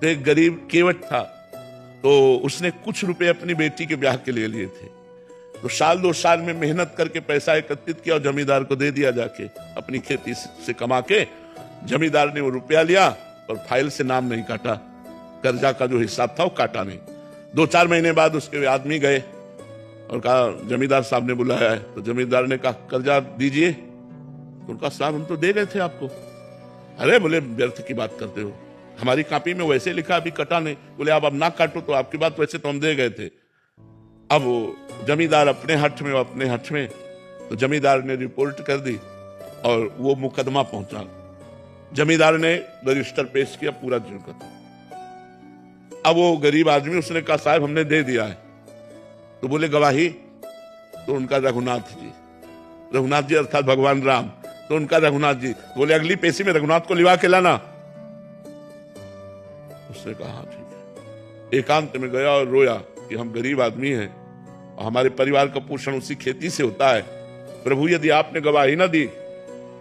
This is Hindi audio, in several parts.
तो एक गरीब केवट था, तो उसने कुछ रुपए अपनी बेटी के ब्याह के लिए लिए थे। तो साल 2 साल में मेहनत करके पैसा एकत्रित किया और जमींदार को दे दिया, जाके अपनी खेती से कमा के। जमींदार ने वो रुपया लिया और फाइल से नाम नहीं काटा, कर्जा का जो हिसाब था वो काटा नहीं। 2-4 महीने बाद उसके आदमी गए और कहा जमींदार साहब ने बुलाया है। तो जमींदार ने कहा कर्जा दीजिए। तो उनका साहब हम तो दे गए थे आपको। अरे बोले व्यर्थ की बात करते हो, हमारी कॉपी में वैसे लिखा अभी कटा नहीं। बोले आप अब ना काटो तो आपकी बात, वैसे तो हम दे गए थे। अब वो जमींदार अपने हठ में, तो जमींदार ने रिपोर्ट कर दी और वो मुकदमा पहुंचा। जमींदार ने रजिस्टर पेश किया पूरा जुर्म। अब वो गरीब आदमी, उसने कहा साहब हमने दे दिया है। तो बोले गवाही? तो उनका रघुनाथ जी अर्थात भगवान राम। तो उनका रघुनाथ जी। बोले अगली पेशी में रघुनाथ को लिवा के लाना। उसने कहा हाँ ठीक है। एकांत में गया और रोया कि हम गरीब आदमी हैं और हमारे परिवार का पोषण उसी खेती से होता है। प्रभु यदि आपने गवाही ना दी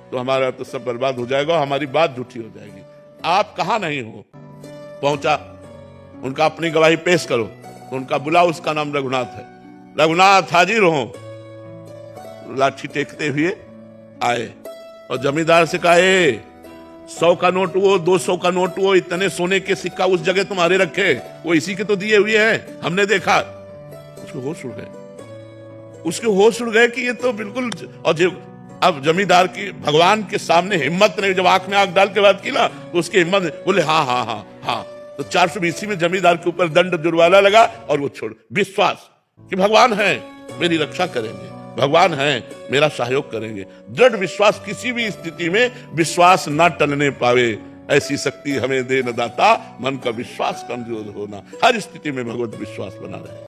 तो हमारा तो सब बर्बाद हो जाएगा और हमारी बात झूठी हो जाएगी। आप कहां नहीं हो? पहुंचा, उनका अपनी गवाही पेश करो। तो उनका बुलाओ, उसका नाम रघुनाथ है। रघुनाथ हाजिर हो। लाठी टेकते हुए आए और जमींदार से कहा 100 का नोट वो, 200 का नोट वो, इतने सोने के सिक्का उस जगह तुम्हारे रखे, वो इसी के तो दिए हुए हैं, हमने देखा। उसके होश उड़ गए कि ये तो बिल्कुल। और अब जमींदार की भगवान के सामने हिम्मत नहीं, जब आंख में आंख डाल के बात की ना तो उसकी हिम्मत। बोले हाँ। तो 420 में जमींदार के ऊपर दंड जुर्माना लगा और वो छोड़। विश्वास कि भगवान है मेरी रक्षा करेंगे, भगवान है मेरा सहयोग करेंगे। दृढ़ विश्वास, किसी भी स्थिति में विश्वास ना टलने पावे, ऐसी शक्ति हमें दे न दाता। मन का विश्वास कमजोर होना, हर स्थिति में भगवत विश्वास बना रहे।